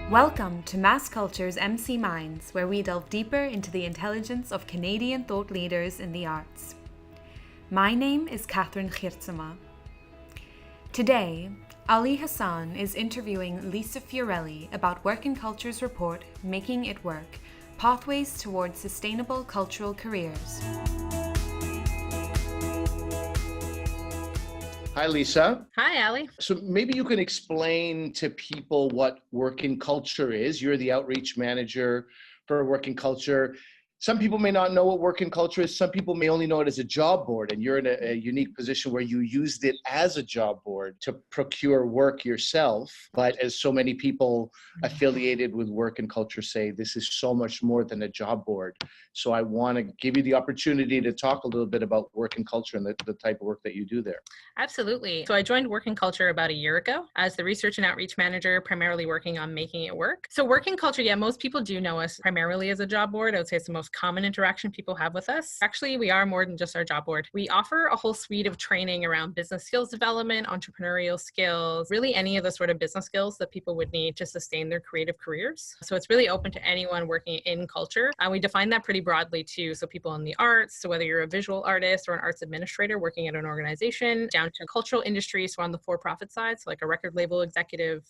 Welcome to Mass Culture's MC Minds, where we delve deeper into the intelligence of Canadian thought leaders in the arts. My name is Catherine Khirtsama. Today, Ali Hassan is interviewing Lisa Fiorilli about WorkInCulture's report, Making It Work, Pathways Towards Sustainable Cultural Careers. Hi, Lisa. Hi, Ali. So maybe you can explain to people what WorkInCulture is. You're the outreach manager for WorkInCulture. Some people may not know what WorkInCulture is. Some people may only know it as a job board, and you're in a unique position where you used it as a job board to procure work yourself. But as so many people affiliated with WorkInCulture say, this is so much more than a job board. So I want to give you the opportunity to talk a little bit about WorkInCulture and the type of work that you do there. Absolutely. So I joined WorkInCulture about a year ago as the research and outreach manager, primarily working on making it work. So WorkInCulture, most people do know us primarily as a job board. I would say it's the most common interaction people have with us. Actually, we are more than just our job board. We offer a whole suite of training around business skills development, entrepreneurial skills, really any of the sort of business skills that people would need to sustain their creative careers. So it's really open to anyone working in culture. And we define that pretty broadly too. So people in the arts, so whether you're a visual artist or an arts administrator working at an organization, down to cultural industries, so on the for-profit side, so like a record label executive,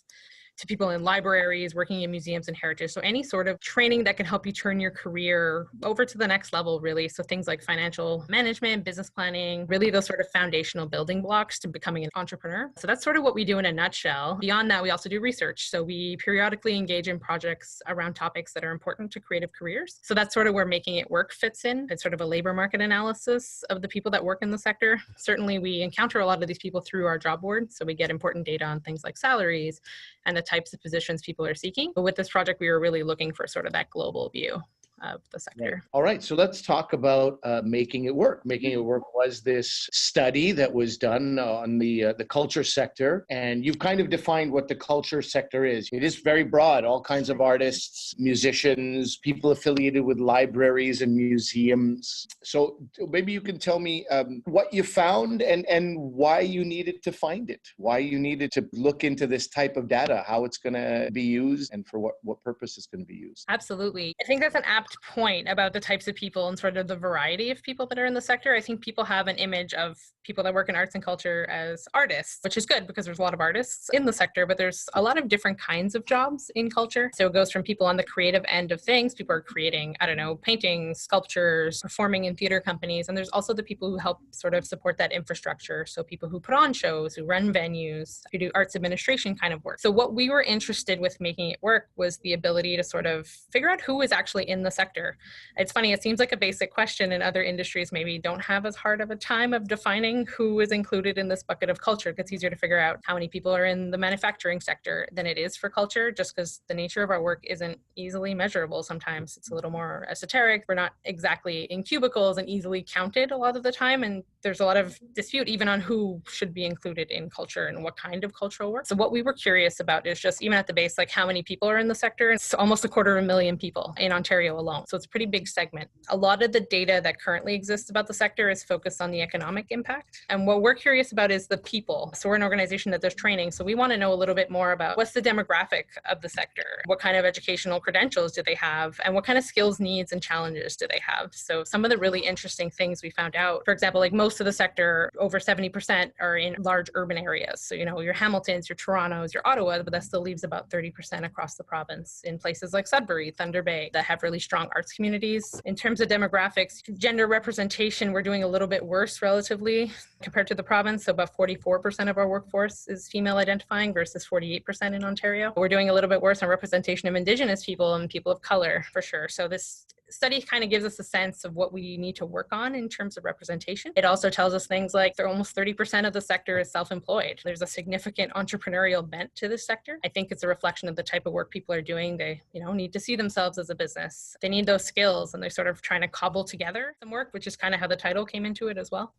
to people in libraries, working in museums and heritage. So any sort of training that can help you turn your career over to the next level, really. So things like financial management, business planning, really those sort of foundational building blocks to becoming an entrepreneur. So that's sort of what we do in a nutshell. Beyond that, we also do research. So we periodically engage in projects around topics that are important to creative careers. So that's sort of where Making It Work fits in. It's sort of a labor market analysis of the people that work in the sector. Certainly, we encounter a lot of these people through our job board. So we get important data on things like salaries and the types of positions people are seeking. But with this project, we were really looking for sort of that global view of the sector. Right. All right, so let's talk about Making It Work. Making It Work was this study that was done on the culture sector, and you've kind of defined what the culture sector is. It is very broad, all kinds of artists, musicians, people affiliated with libraries and museums. So maybe you can tell me what you found and why you needed to find it, why you needed to look into this type of data, how it's going to be used, and for what purpose it's going to be used. Absolutely. I think that's an apt point about the types of people and sort of the variety of people that are in the sector. I think people have an image of people that work in arts and culture as artists, which is good because there's a lot of artists in the sector, but there's a lot of different kinds of jobs in culture. So it goes from people on the creative end of things. People are creating, paintings, sculptures, performing in theater companies. And there's also the people who help sort of support that infrastructure. So people who put on shows, who run venues, who do arts administration kind of work. So what we were interested with Making It Work was the ability to sort of figure out who is actually in the sector. It's funny, it seems like a basic question, and other industries maybe don't have as hard of a time of defining who is included in this bucket of culture. It gets easier to figure out how many people are in the manufacturing sector than it is for culture, just because the nature of our work isn't easily measurable. Sometimes it's a little more esoteric. We're not exactly in cubicles and easily counted a lot of the time, and there's a lot of dispute even on who should be included in culture and what kind of cultural work. So what we were curious about is just even at the base, like how many people are in the sector. It's almost 250,000 people in Ontario alone. So it's a pretty big segment. A lot of the data that currently exists about the sector is focused on the economic impact. And what we're curious about is the people. So we're an organization that does training. So we want to know a little bit more about what's the demographic of the sector? What kind of educational credentials do they have? And what kind of skills, needs, and challenges do they have? So some of the really interesting things we found out, for example, like most of the sector, over 70% are in large urban areas. So, your Hamiltons, your Torontos, your Ottawas, but that still leaves about 30% across the province in places like Sudbury, Thunder Bay, that have really strong arts communities. In terms of demographics, gender representation, we're doing a little bit worse relatively compared to the province. So about 44% of our workforce is female identifying versus 48% in Ontario. We're doing a little bit worse on representation of Indigenous people and people of color, for sure. So this study kind of gives us a sense of what we need to work on in terms of representation. It also tells us things like almost 30% of the sector is self-employed. There's a significant entrepreneurial bent to this sector. I think it's a reflection of the type of work people are doing. They, need to see themselves as a business. They need those skills, and they're sort of trying to cobble together some work, which is kind of how the title came into it as well.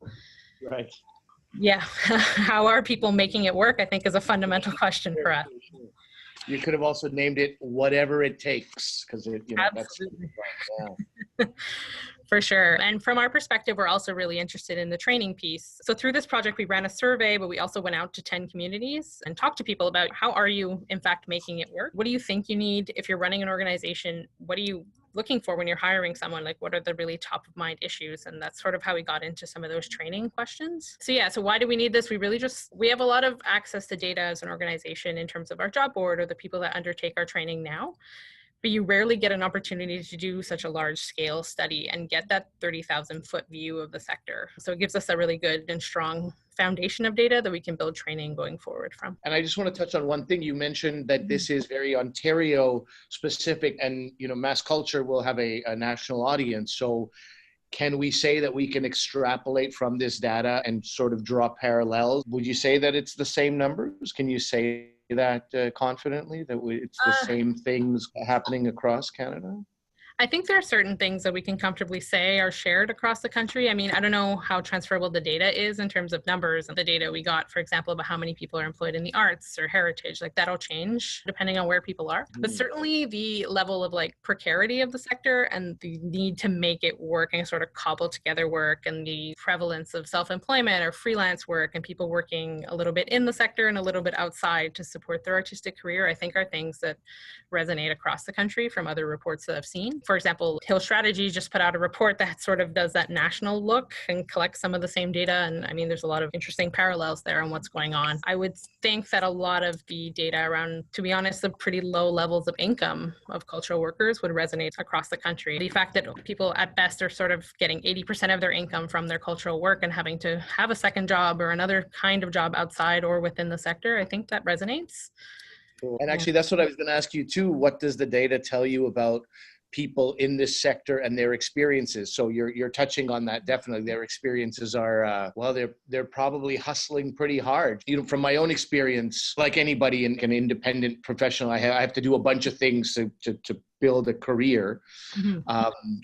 Right. Yeah. How are people making it work, I think, is a fundamental question for us. You could have also named it Whatever It Takes, because Absolutely. Yeah. For sure. And from our perspective, we're also really interested in the training piece. So through this project, we ran a survey, but we also went out to 10 communities and talked to people about how are you, in fact, making it work? What do you think you need if you're running an organization? What are you looking for when you're hiring someone? Like, what are the really top of mind issues? And that's sort of how we got into some of those training questions. So yeah, so why do we need this? We have a lot of access to data as an organization in terms of our job board or the people that undertake our training now. But you rarely get an opportunity to do such a large scale study and get that 30,000 foot view of the sector. So it gives us a really good and strong foundation of data that we can build training going forward from. And I just want to touch on one thing. You mentioned that this is very Ontario specific, and Mass Culture will have a national audience. So can we say that we can extrapolate from this data and sort of draw parallels? Would you say that it's the same numbers? Can you say that confidently, that it's the same things happening across Canada? I think there are certain things that we can comfortably say are shared across the country. I mean, I don't know how transferable the data is in terms of numbers and the data we got, for example, about how many people are employed in the arts or heritage. Like, that'll change depending on where people are. But certainly the level of like precarity of the sector and the need to make it work and sort of cobble together work, and the prevalence of self-employment or freelance work and people working a little bit in the sector and a little bit outside to support their artistic career, I think are things that resonate across the country from other reports that I've seen. For example, Hill Strategy just put out a report that sort of does that national look and collects some of the same data. And I mean, there's a lot of interesting parallels there on what's going on. I would think that a lot of the data around, to be honest, the pretty low levels of income of cultural workers would resonate across the country. The fact that people at best are sort of getting 80% of their income from their cultural work and having to have a second job or another kind of job outside or within the sector, I think that resonates. And actually, that's what I was going to ask you too. What does the data tell you about people in this sector and their experiences? So you're touching on that. Definitely, their experiences are they're probably hustling pretty hard. From my own experience, like anybody in an independent professional, I have to do a bunch of things to build a career.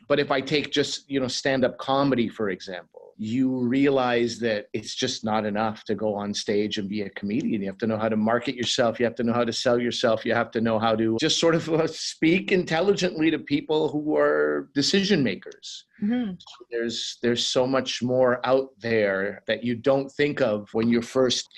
But if I take just stand-up comedy, for example, you realize that it's just not enough to go on stage and be a comedian. You have to know how to market yourself. You have to know how to sell yourself. You have to know how to just sort of speak intelligently to people who are decision makers. So there's so much more out there that you don't think of when you're first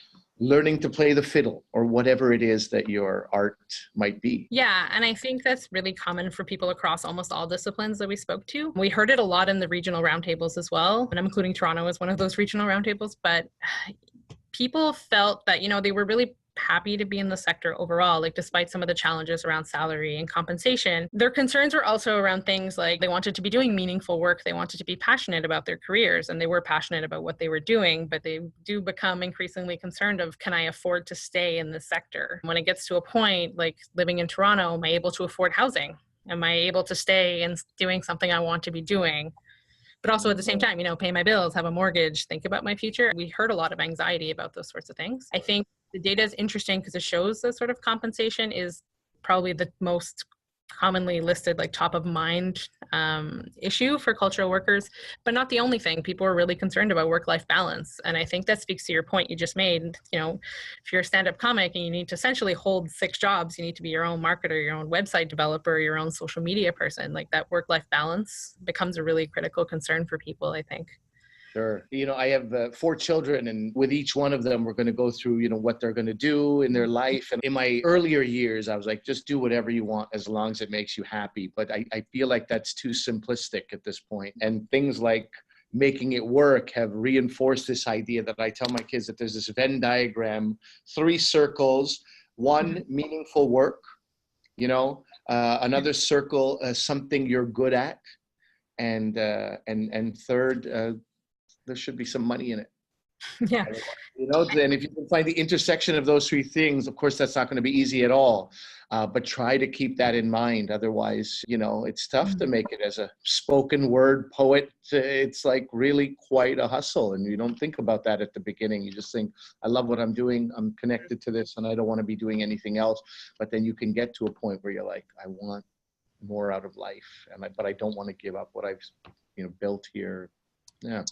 learning to play the fiddle or whatever it is that your art might be. Yeah, and I think that's really common for people across almost all disciplines that we spoke to. We heard it a lot in the regional roundtables as well, and I'm including Toronto as one of those regional roundtables, but people felt that, they were really happy to be in the sector overall, like despite some of the challenges around salary and compensation. Their concerns were also around things like they wanted to be doing meaningful work, they wanted to be passionate about their careers, and they were passionate about what they were doing, but they do become increasingly concerned of, can I afford to stay in this sector? When it gets to a point like living in Toronto, am I able to afford housing? Am I able to stay and doing something I want to be doing? But also at the same time, pay my bills, have a mortgage, think about my future. We heard a lot of anxiety about those sorts of things. I think the data is interesting because it shows that sort of compensation is probably the most commonly listed, like top of mind issue for cultural workers, but not the only thing. People are really concerned about work-life balance. And I think that speaks to your point you just made. If you're a stand-up comic and you need to essentially hold 6 jobs, you need to be your own marketer, your own website developer, your own social media person, like that work-life balance becomes a really critical concern for people, I think. Sure. I have 4 children, and with each one of them, we're going to go through, what they're going to do in their life. And in my earlier years, I was like, just do whatever you want as long as it makes you happy. But I feel like that's too simplistic at this point. And things like Making It Work have reinforced this idea that I tell my kids that there's this Venn diagram, 3 circles, 1 meaningful work, another circle, something you're good at, and third, there should be some money in it. Yeah. And if you can find the intersection of those 3 things, of course, that's not going to be easy at all. But try to keep that in mind. Otherwise, it's tough to make it as a spoken word poet. It's like really quite a hustle. And you don't think about that at the beginning. You just think, I love what I'm doing. I'm connected to this and I don't want to be doing anything else. But then you can get to a point where you're like, I want more out of life. But I don't want to give up what I've built here. Yeah.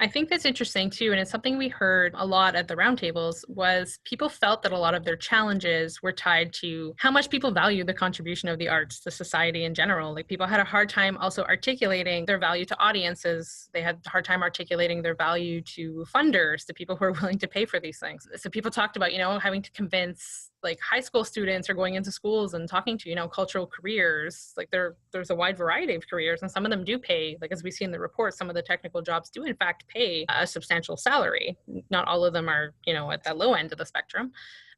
I think that's interesting too, and it's something we heard a lot at the roundtables, was people felt that a lot of their challenges were tied to how much people value the contribution of the arts to society in general. Like, people had a hard time also articulating their value to audiences. They had a hard time articulating their value to funders, to people who are willing to pay for these things. So people talked about, having to convince like high school students or going into schools and talking to, cultural careers. Like, there's a wide variety of careers, and some of them do pay. Like, as we see in the report, some of the technical jobs do in fact pay a substantial salary. Not all of them are, at that low end of the spectrum.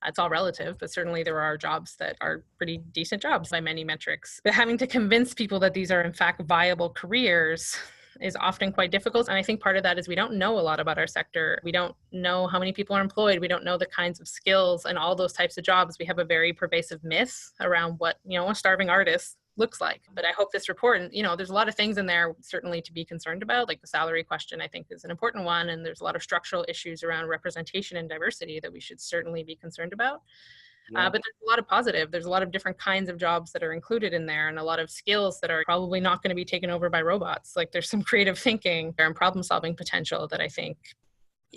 It's all relative, but certainly there are jobs that are pretty decent jobs by many metrics. But having to convince people that these are in fact viable careers is often quite difficult. And I think part of that is we don't know a lot about our sector. We don't know how many people are employed. We don't know the kinds of skills and all those types of jobs. We have a very pervasive myth around what, a starving artist looks like. But I hope this report, and there's a lot of things in there certainly to be concerned about, like the salary question, I think is an important one. And there's a lot of structural issues around representation and diversity that we should certainly be concerned about. Yeah. But there's a lot of positive. There's a lot of different kinds of jobs that are included in there, and a lot of skills that are probably not going to be taken over by robots. Like, there's some creative thinking and problem solving potential that I think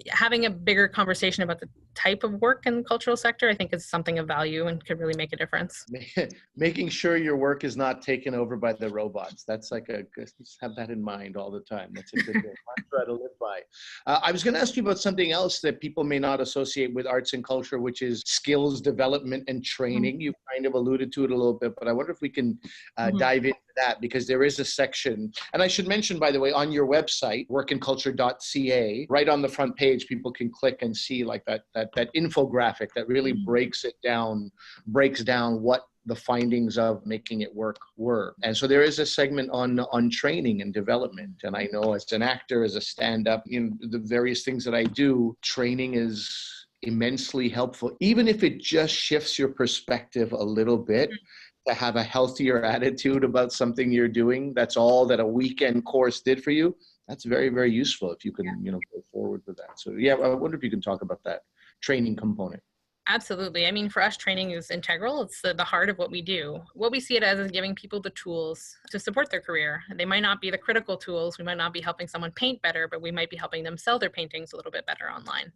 having a bigger conversation about the type of work in the cultural sector, I think is something of value and could really make a difference. Making sure your work is not taken over by the robots. That's like just have that in mind all the time. That's a good mantra to live by. I was going to ask you about something else that people may not associate with arts and culture, which is skills development and training. You kind of alluded to it a little bit, but I wonder if we can dive into that, because there is a section, and I should mention, by the way, on your website, workinculture.ca, right on the front page, people can click and see like that infographic that really breaks down what the findings of Making It Work were. And so there is a segment on training and development. And I know as an actor, as a stand-up, the various things that I do, training is immensely helpful, even if it just shifts your perspective a little bit. To have a healthier attitude about something you're doing. That's all that a weekend course did for you. That's very, very useful if you can, go forward with that. So yeah, I wonder if you can talk about that training component. Absolutely. I mean, for us, training is integral. It's the heart of what we do. What we see it as is giving people the tools to support their career. They might not be the critical tools. We might not be helping someone paint better, but we might be helping them sell their paintings a little bit better online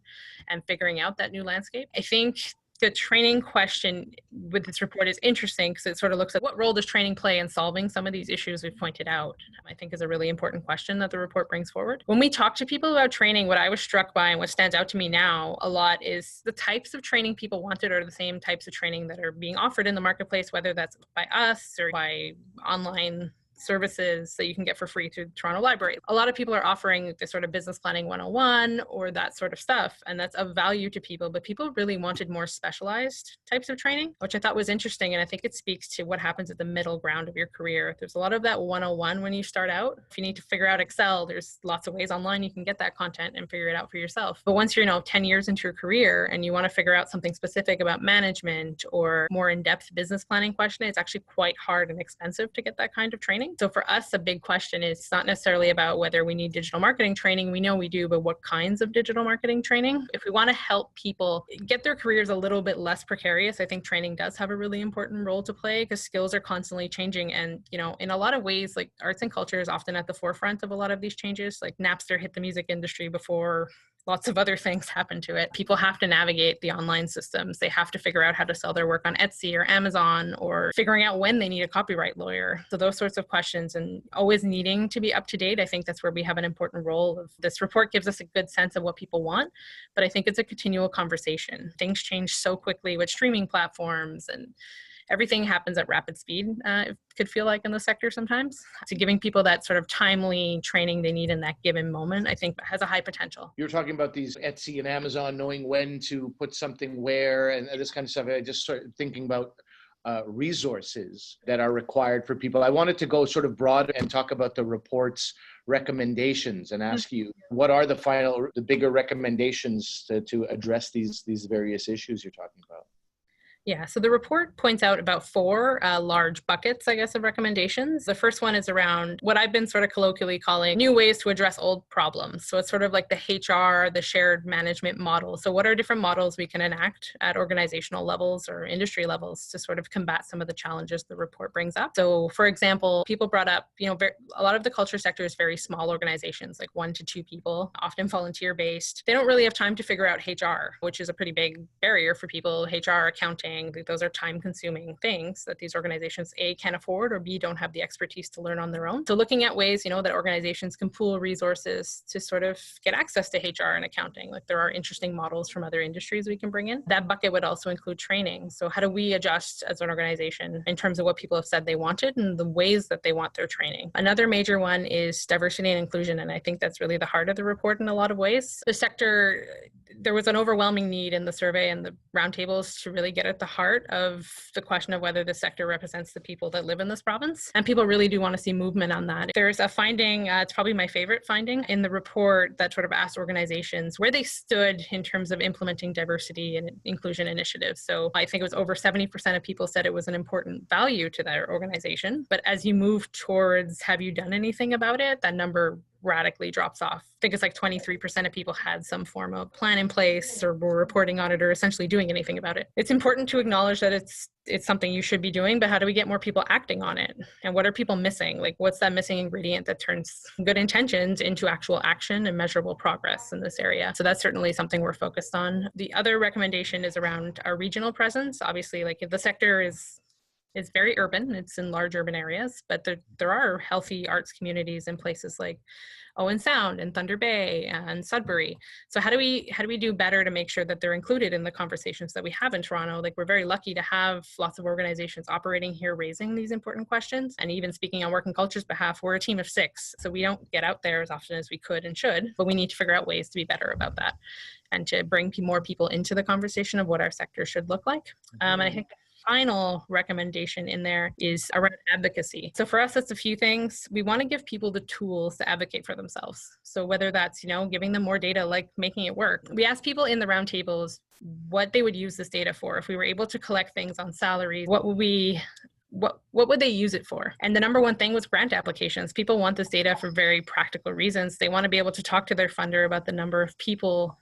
and figuring out that new landscape. I think the training question with this report is interesting because it sort of looks at what role does training play in solving some of these issues we've pointed out. I think is a really important question that the report brings forward. When we talk to people about training, what I was struck by and what stands out to me now a lot is the types of training people wanted are the same types of training that are being offered in the marketplace, whether that's by us or by online services that you can get for free through Toronto Library. A lot of people are offering the sort of business planning 101 or that sort of stuff, and that's of value to people, but people really wanted more specialized types of training, which I thought was interesting, and I think it speaks to what happens at the middle ground of your career. There's a lot of that 101 when you start out. If you need to figure out Excel, there's lots of ways online you can get that content and figure it out for yourself. But once you're 10 years into your career and you want to figure out something specific about management or more in-depth business planning question, it's actually quite hard and expensive to get that kind of training. So for us, a big question is not necessarily about whether we need digital marketing training. We know we do, but what kinds of digital marketing training? If we want to help people get their careers a little bit less precarious, I think training does have a really important role to play because skills are constantly changing. And, in a lot of ways, like arts and culture is often at the forefront of a lot of these changes. Like Napster hit the music industry before lots of other things happen to it. People have to navigate the online systems. They have to figure out how to sell their work on Etsy or Amazon, or figuring out when they need a copyright lawyer. So those sorts of questions, and always needing to be up to date. I think that's where we have an important role. This report gives us a good sense of what people want, but I think it's a continual conversation. Things change so quickly with streaming platforms, and everything happens at rapid speed, it could feel like in the sector sometimes. So giving people that sort of timely training they need in that given moment, I think has a high potential. You're talking about these Etsy and Amazon, knowing when to put something where and this kind of stuff. I just started thinking about resources that are required for people. I wanted to go sort of broad and talk about the report's recommendations and ask you, what are the bigger recommendations to address these various issues you're talking about? Yeah, so the report points out about four large buckets, I guess, of recommendations. The first one is around what I've been sort of colloquially calling new ways to address old problems. So it's sort of like the HR, the shared management model. So what are different models we can enact at organizational levels or industry levels to sort of combat some of the challenges the report brings up? So for example, people brought up, a lot of the culture sector is very small organizations, like 1 to 2 people, often volunteer based. They don't really have time to figure out HR, which is a pretty big barrier for people. HR, accounting, those are time-consuming things that these organizations, A, can't afford, or B, don't have the expertise to learn on their own. So looking at ways, that organizations can pool resources to sort of get access to HR and accounting. Like there are interesting models from other industries we can bring in. That bucket would also include training. So how do we adjust as an organization in terms of what people have said they wanted and the ways that they want their training? Another major one is diversity and inclusion, and I think that's really the heart of the report in a lot of ways. The sector, there was an overwhelming need in the survey and the roundtables to really get at the heart of the question of whether the sector represents the people that live in this province. And people really do want to see movement on that. There's a finding, it's probably my favorite finding in the report, that sort of asked organizations where they stood in terms of implementing diversity and inclusion initiatives. So I think it was over 70% of people said it was an important value to their organization. But as you move towards, have you done anything about it? That number radically drops off. I think it's like 23% of people had some form of plan in place or were reporting on it or essentially doing anything about it. It's important to acknowledge that it's something you should be doing, but how do we get more people acting on it? And what are people missing? Like what's that missing ingredient that turns good intentions into actual action and measurable progress in this area? So that's certainly something we're focused on. The other recommendation is around our regional presence. Obviously, like if the sector is very urban, it's in large urban areas, but there are healthy arts communities in places like Owen Sound and Thunder Bay and Sudbury. So how do we do better to make sure that they're included in the conversations that we have in Toronto? Like we're very lucky to have lots of organizations operating here, raising these important questions. And even speaking on WorkInCulture's behalf, we're a team of 6. So we don't get out there as often as we could and should, but we need to figure out ways to be better about that and to bring more people into the conversation of what our sector should look like. And I think final recommendation in there is around advocacy. So for us, it's a few things. We want to give people the tools to advocate for themselves. So whether that's, giving them more data, like making it work. We asked people in the roundtables what they would use this data for. If we were able to collect things on salaries, what would they use it for? And the number one thing was grant applications. People want this data for very practical reasons. They want to be able to talk to their funder about the number of people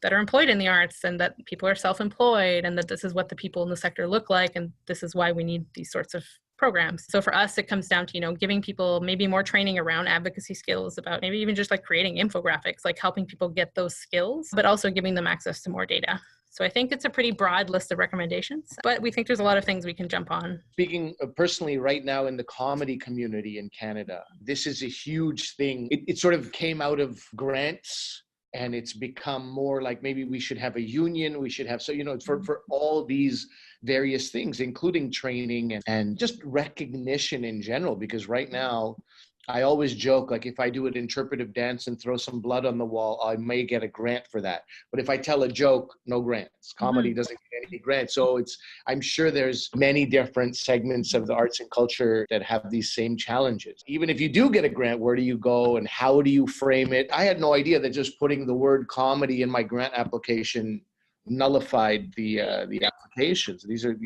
that are employed in the arts and that people are self-employed and that this is what the people in the sector look like and this is why we need these sorts of programs. So for us, it comes down to, giving people maybe more training around advocacy skills, about maybe even just like creating infographics, like helping people get those skills, but also giving them access to more data. So I think it's a pretty broad list of recommendations, but we think there's a lot of things we can jump on. Speaking personally right now in the comedy community in Canada, this is a huge thing. It sort of came out of grants, and it's become more like maybe we should have a union, we should have, so, for all these various things, including training and just recognition in general, because right now, I always joke, like if I do an interpretive dance and throw some blood on the wall, I may get a grant for that. But if I tell a joke, no grants. Comedy doesn't get any grants. So I'm sure there's many different segments of the arts and culture that have these same challenges. Even if you do get a grant, where do you go and how do you frame it? I had no idea that just putting the word comedy in my grant application nullified the applications. These are,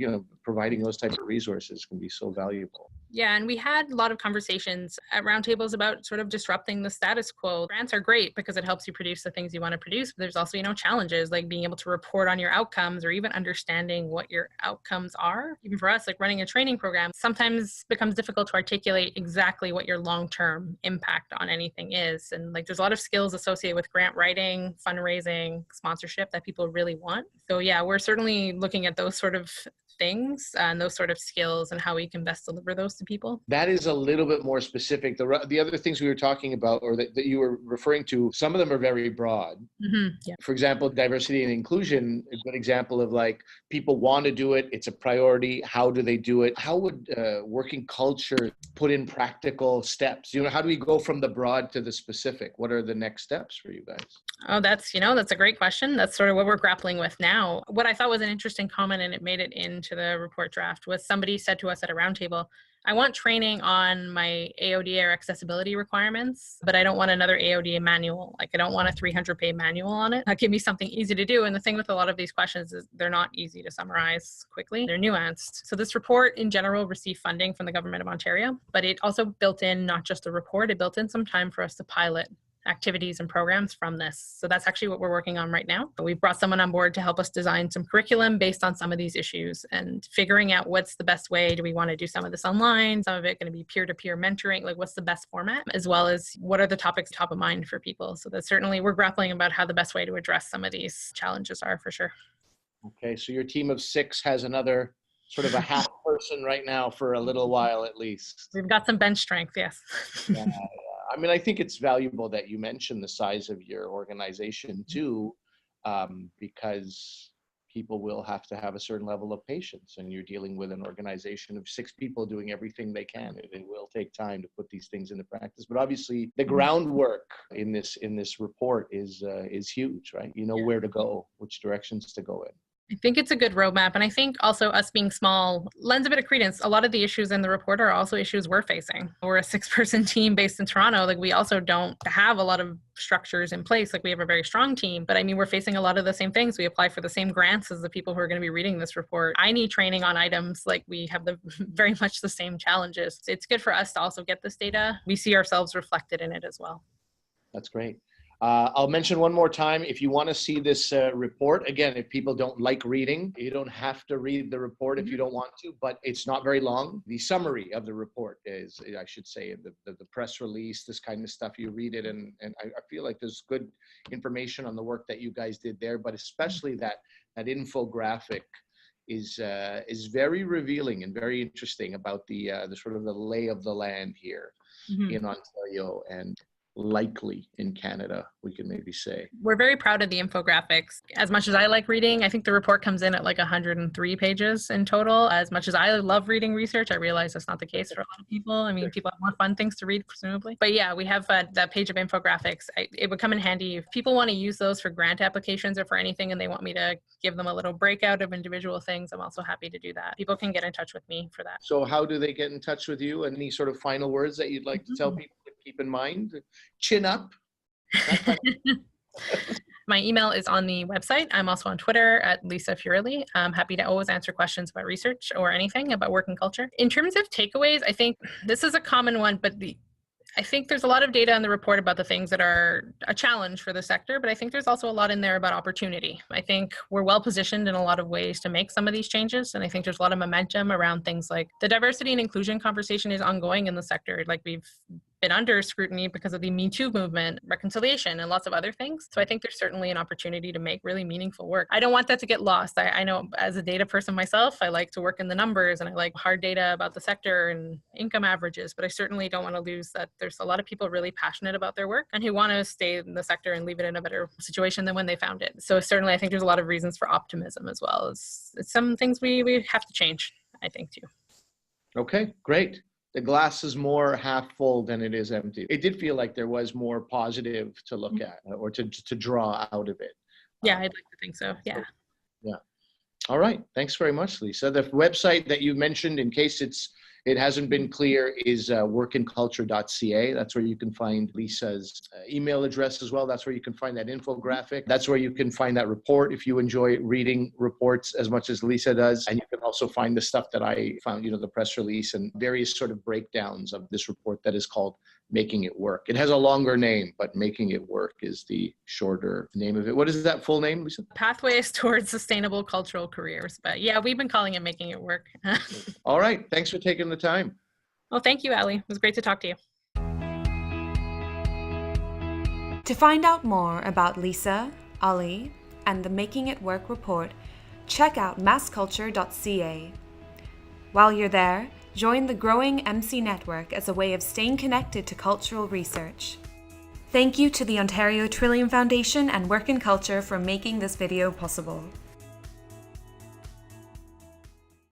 providing those types of resources can be so valuable. Yeah, and we had a lot of conversations at roundtables about sort of disrupting the status quo. Grants are great because it helps you produce the things you want to produce, but there's also, challenges like being able to report on your outcomes or even understanding what your outcomes are. Even for us, like running a training program sometimes becomes difficult to articulate exactly what your long-term impact on anything is. And like there's a lot of skills associated with grant writing, fundraising, sponsorship that people really want. So yeah, we're certainly looking at those sort of things and those sort of skills and how we can best deliver those to people. That is a little bit more specific. The other things we were talking about or that you were referring to, some of them are very broad. Yeah. For example, diversity and inclusion, a good example of like people want to do it. It's a priority. How do they do it? How would WorkInCulture put in practical steps? How do we go from the broad to the specific? What are the next steps for you guys? Oh, that's a great question. That's sort of what we're grappling with now. What I thought was an interesting comment, and it made it into the report draft, was somebody said to us at a roundtable, I want training on my AODA or accessibility requirements, but I don't want another AODA manual. Like I don't want a 300-page manual on it. That give me something easy to do. And the thing with a lot of these questions is they're not easy to summarize quickly. They're nuanced. So this report in general received funding from the Government of Ontario, but it also built in not just a report, it built in some time for us to pilot activities and programs from this. So that's actually what we're working on right now. We've brought someone on board to help us design some curriculum based on some of these issues and figuring out what's the best way. Do we want to do some of this online? Some of it going to be peer-to-peer mentoring? Like what's the best format? As well as what are the topics top of mind for people? So that certainly we're grappling about how the best way to address some of these challenges are for sure. Okay, so your team of 6 has another sort of a half person right now for a little while at least. We've got some bench strength, yes. Yeah. I mean, I think it's valuable that you mentioned the size of your organization too, because people will have to have a certain level of patience, and you're dealing with an organization of 6 people doing everything they can. It will take time to put these things into practice, but obviously the groundwork in this report is huge, right? You know where to go, which directions to go in. I think it's a good roadmap. And I think also us being small lends a bit of credence. A lot of the issues in the report are also issues we're facing. We're a 6-person team based in Toronto. Like we also don't have a lot of structures in place. Like we have a very strong team, but I mean, we're facing a lot of the same things. We apply for the same grants as the people who are going to be reading this report. I need training on items. Like we have the very much the same challenges. It's good for us to also get this data. We see ourselves reflected in it as well. That's great. I'll mention one more time, if you want to see this report, again, if people don't like reading, you don't have to read the report if you don't want to, but it's not very long. The summary of the report is, I should say, the press release, this kind of stuff, you read it, and I feel like there's good information on the work that you guys did there, but especially that infographic is very revealing and very interesting about the sort of the lay of the land here in Ontario and likely in Canada, we can maybe say. We're very proud of the infographics. As much as I like reading, I think the report comes in at like 103 pages in total. As much as I love reading research, I realize that's not the case for a lot of people. I mean, people have more fun things to read, presumably. But yeah, we have that page of infographics. It would come in handy if people want to use those for grant applications or for anything, and they want me to give them a little breakout of individual things. I'm also happy to do that. People can get in touch with me for that. So how do they get in touch with you? Any sort of final words that you'd like to tell people to keep in mind? Chin up. My email is on the website. I'm also on Twitter at Lisa Fiorilli. I'm happy to always answer questions about research or anything about work and culture. In terms of takeaways, I think this is a common one, but I think there's a lot of data in the report about the things that are a challenge for the sector, but I think there's also a lot in there about opportunity. I think we're well positioned in a lot of ways to make some of these changes. And I think there's a lot of momentum around things like the diversity and inclusion conversation is ongoing in the sector. Like we've been under scrutiny because of the Me Too movement, reconciliation, and lots of other things. So I think there's certainly an opportunity to make really meaningful work. I don't want that to get lost. I know as a data person myself, I like to work in the numbers and I like hard data about the sector and income averages, but I certainly don't want to lose that there's a lot of people really passionate about their work and who want to stay in the sector and leave it in a better situation than when they found it. So certainly I think there's a lot of reasons for optimism as well. It's some things we have to change, I think, too. Okay, great. The glass is more half full than it is empty. It did feel like there was more positive to look at or to draw out of it. Yeah, I'd like to think so. Yeah. Yeah. All right. Thanks very much, Lisa. The website that you mentioned, in case it hasn't been clear, is WorkInCulture.ca. That's where you can find Lisa's email address as well. That's where you can find that infographic. That's where you can find that report if you enjoy reading reports as much as Lisa does. And you can also find the stuff that I found, the press release and various sort of breakdowns of this report that is called Making It Work. It has a longer name, but Making It Work is the shorter name of it. What is that full name, Lisa? Pathways Towards Sustainable Cultural Careers. But yeah, we've been calling it Making It Work. All right. Thanks for taking the time. Well, thank you, Ali. It was great to talk to you. To find out more about Lisa, Ali, and the Making It Work report, check out massculture.ca. While you're there, join the growing MC network as a way of staying connected to cultural research. Thank you to the Ontario Trillium Foundation and WorkInCulture for making this video possible.